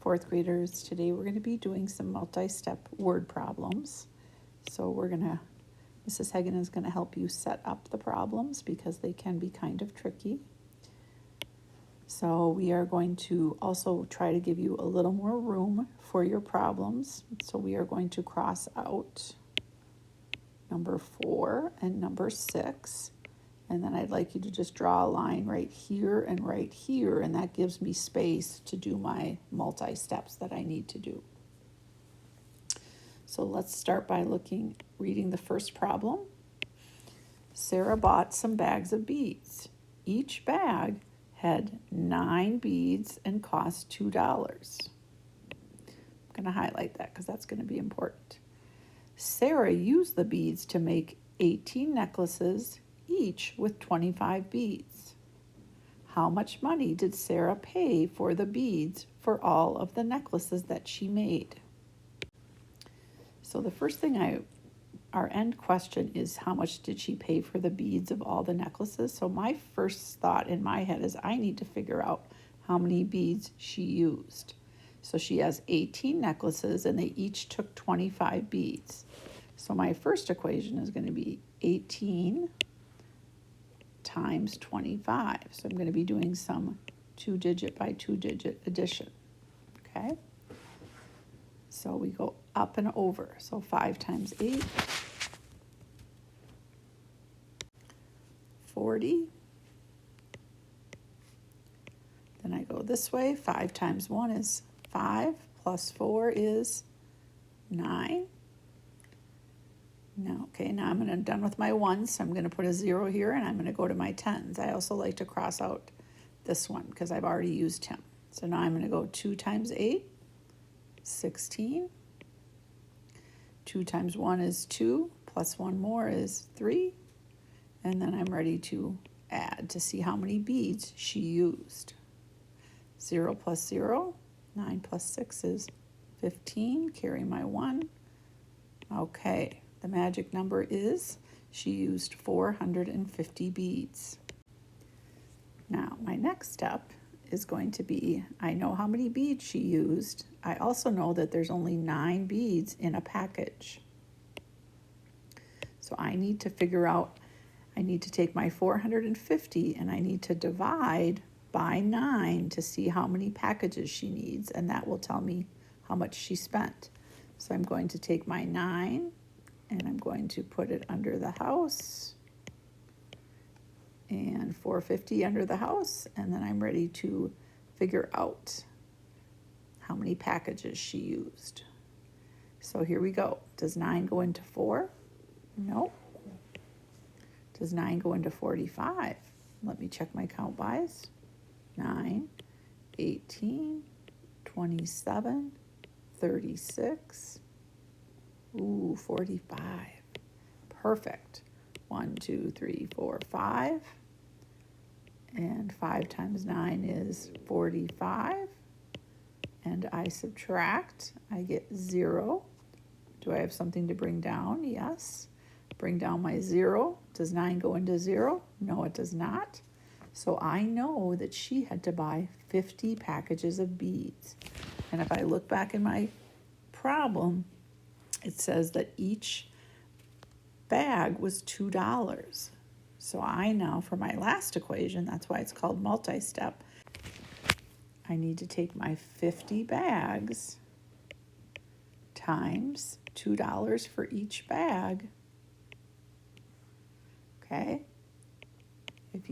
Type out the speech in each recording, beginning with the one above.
Fourth graders, today we're going to be doing some multi-step word problems. So Mrs. Hagen is going to help you set up the problems because they can be kind of tricky. So we are going to also try to give you a little more room for your problems. So we are going to cross out number 4 and number 6. And then I'd like you to just draw a line right here, and that gives me space to do my multi-steps that I need to do. So let's start by reading the first problem. Sarah bought some bags of beads. Each bag had 9 beads and cost $2. I'm going to highlight that because that's going to be important. Sarah used the beads to make 18 necklaces, each with 25 beads. How much money did Sarah pay for the beads for all of the necklaces that she made? So the first thing our end question is, how much did she pay for the beads of all the necklaces? So my first thought in my head is I need to figure out how many beads she used. So she has 18 necklaces and they each took 25 beads. So my first equation is going to be 18 times 25. So I'm going to be doing some 2-digit by 2-digit addition. Okay? So we go up and over. So 5 times 8, 40. Then I go this way. 5 times 1 is 5, plus 4 is 9. Now I'm done with my ones, so I'm going to put a 0 here, and I'm going to go to my tens. I also like to cross out this one because I've already used him. So now I'm going to go 2 times 8, 16. 2 times 1 is 2, plus 1 more is 3. And then I'm ready to add to see how many beads she used. 0 plus 0, 9 plus 6 is 15. Carry my 1. Okay. The magic number is she used 450 beads. Now, my next step is going to be, I know how many beads she used. I also know that there's only 9 beads in a package. So I need to take my 450 and I need to divide by 9 to see how many packages she needs, and that will tell me how much she spent. So I'm going to take my 9 and I'm going to put it under the house, and 450 under the house, and then I'm ready to figure out how many packages she used. So here we go. Does 9 go into 4? No. Does 9 go into 45? Let me check my count bys. 9, 18, 27, 36. Ooh, 45. Perfect. 1, 2, 3, 4, 5. And 5 times 9 is 45. And I subtract. I get 0. Do I have something to bring down? Yes. Bring down my 0. Does 9 go into 0? No, it does not. So I know that she had to buy 50 packages of beads. And if I look back in my problem, it says that each bag was $2. So I now, for my last equation, that's why it's called multi-step, I need to take my 50 bags times $2 for each bag. Okay? If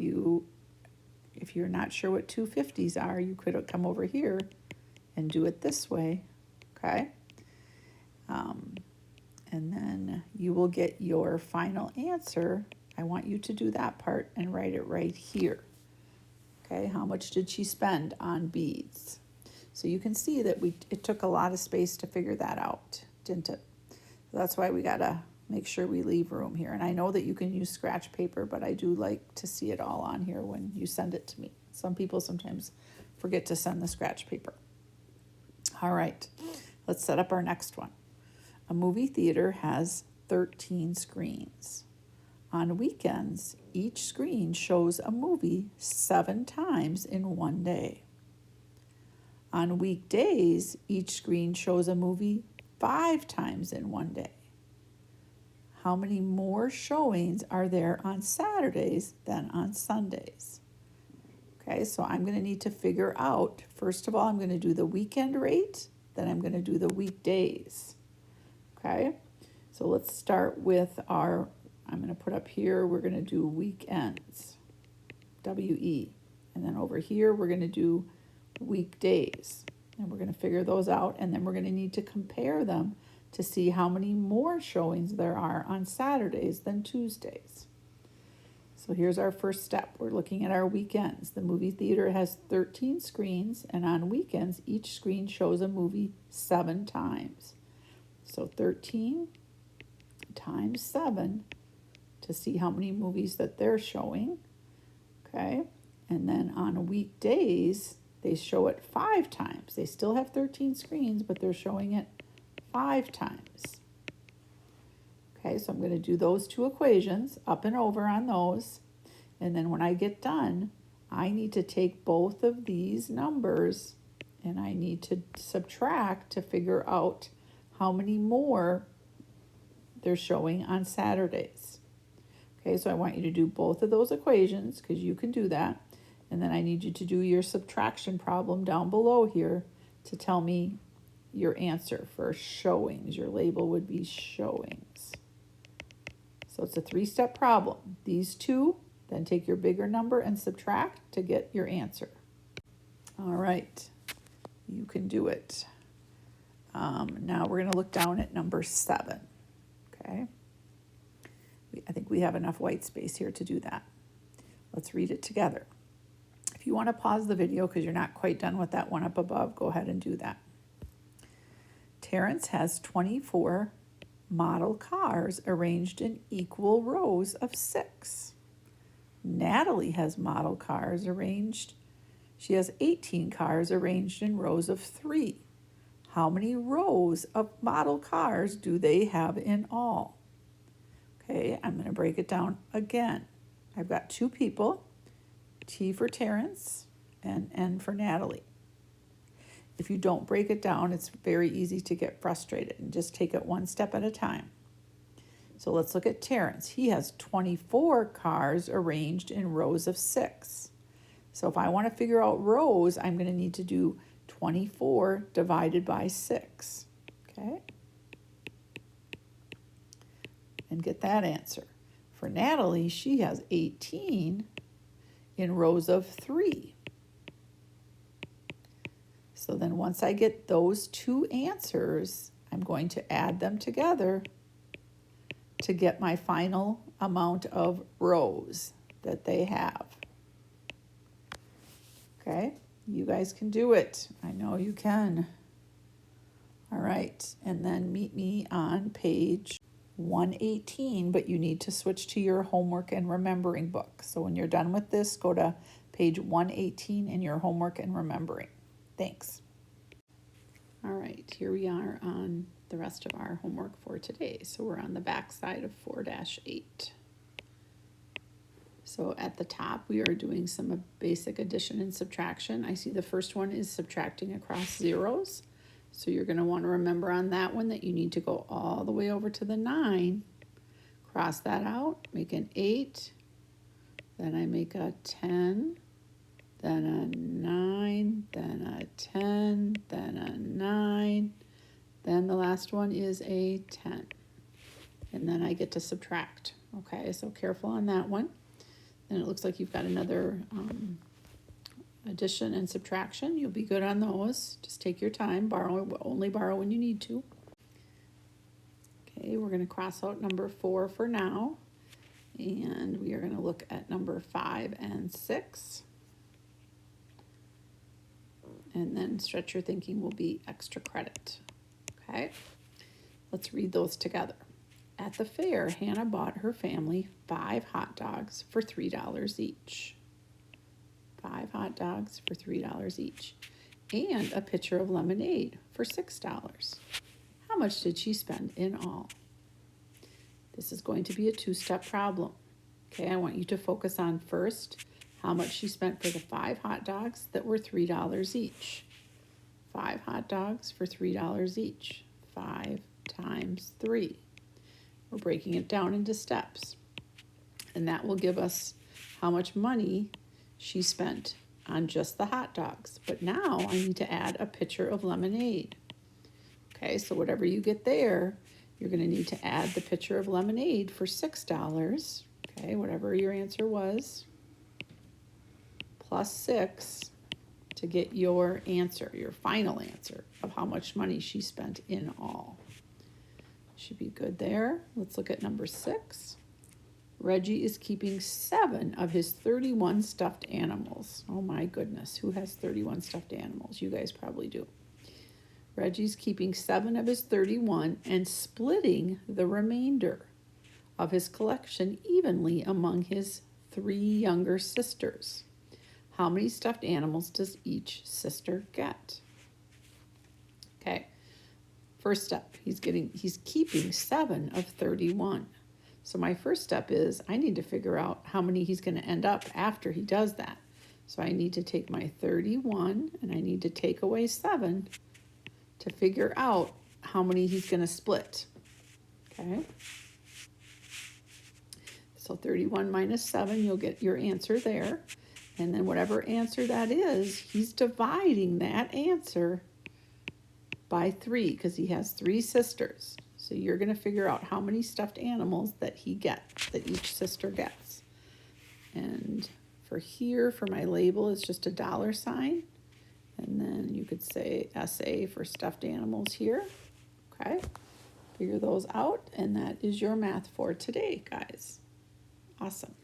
you're not sure what 250s are, you could come over here and do it this way. Okay? And then you will get your final answer. I want you to do that part and write it right here. Okay, how much did she spend on beads? So you can see that it took a lot of space to figure that out, didn't it? So that's why we gotta make sure we leave room here. And I know that you can use scratch paper, but I do like to see it all on here when you send it to me. Some people sometimes forget to send the scratch paper. All right, let's set up our next one. A movie theater has 13 screens. On weekends, each screen shows a movie 7 times in one day. On weekdays, each screen shows a movie 5 times in one day. How many more showings are there on Saturdays than on Sundays? Okay, so I'm going to need to figure out, first of all, I'm going to do the weekend rate, then I'm going to do the weekdays. Okay, so let's start with I'm going to put up here, we're going to do weekends, WE. And then over here, we're going to do weekdays. And we're going to figure those out, and then we're going to need to compare them to see how many more showings there are on Saturdays than Tuesdays. So here's our first step. We're looking at our weekends. The movie theater has 13 screens, and on weekends, each screen shows a movie 7 times. So 13 times 7 to see how many movies that they're showing. Okay, and then on weekdays, they show it 5 times. They still have 13 screens, but they're showing it 5 times. Okay, so I'm going to do those 2 equations, up and over on those. And then when I get done, I need to take both of these numbers and I need to subtract to figure out how many more they're showing on Saturdays. Okay, so I want you to do both of those equations because you can do that. And then I need you to do your subtraction problem down below here to tell me your answer for showings. Your label would be showings. So it's a 3-step problem. These 2, then take your bigger number and subtract to get your answer. All right, you can do it. Now we're going to look down at number 7. Okay, I think we have enough white space here to do that. Let's read it together. If you want to pause the video because you're not quite done with that one up above, go ahead and do that. Terrence has 24 model cars arranged in equal rows of 6. Natalie has model cars arranged. She has 18 cars arranged in rows of 3. How many rows of model cars do they have in all? Okay, I'm going to break it down again. I've got 2 people, T for Terrence and N for Natalie. If you don't break it down, it's very easy to get frustrated and just take it one step at a time. So let's look at Terrence. He has 24 cars arranged in rows of 6. So if I want to figure out rows, I'm going to need to do 24 divided by 6. Okay? And get that answer. For Natalie, she has 18 in rows of 3. So then once I get those 2 answers, I'm going to add them together to get my final amount of rows that they have. Okay, you guys can do it. I know you can. All right, and then meet me on page 118, but you need to switch to your homework and remembering book. So when you're done with this, go to page 118 in your homework and remembering. Thanks. All right, here we are on the rest of our homework for today. So we're on the back side of 4-8. So at the top, we are doing some basic addition and subtraction. I see the first one is subtracting across zeros. So you're going to want to remember on that one that you need to go all the way over to the 9, cross that out, make an 8, then I make a 10, then a 9, then a 10, then a 9, then the last one is a 10. And then I get to subtract. Okay, so careful on that one. And it looks like you've got another addition and subtraction. You'll be good on those. Just take your time. Only borrow when you need to. Okay, we're going to cross out number 4 for now. And we are going to look at number 5 and 6. And then stretch your thinking will be extra credit. Okay, let's read those together. At the fair, Hannah bought her family 5 hot dogs for $3 each. 5 hot dogs for $3 each. And a pitcher of lemonade for $6. How much did she spend in all? This is going to be a 2-step problem. Okay, I want you to focus on first how much she spent for the 5 hot dogs that were $3 each. 5 hot dogs for $3 each. 5 times 3. We're breaking it down into steps. And that will give us how much money she spent on just the hot dogs. But now I need to add a pitcher of lemonade. Okay, so whatever you get there, you're going to need to add the pitcher of lemonade for $6. Okay, whatever your answer was, plus 6 to get your answer, your final answer of how much money she spent in all. Should be good there. Let's look at number 6. Reggie is keeping 7 of his 31 stuffed animals. Oh my goodness, who has 31 stuffed animals? You guys probably do. Reggie's keeping 7 of his 31 and splitting the remainder of his collection evenly among his 3 younger sisters. How many stuffed animals does each sister get? Okay, first step, he's keeping 7 of 31. So my first step is I need to figure out how many he's going to end up after he does that. So I need to take my 31 and I need to take away 7 to figure out how many he's going to split. Okay. So 31 minus 7, you'll get your answer there. And then whatever answer that is, he's dividing that answer by 3 because he has 3 sisters. So you're going to figure out how many stuffed animals that he gets, that each sister gets. And for here, for my label, it's just a $sign. And then you could say SA for stuffed animals here. Okay, figure those out. And that is your math for today, guys. Awesome.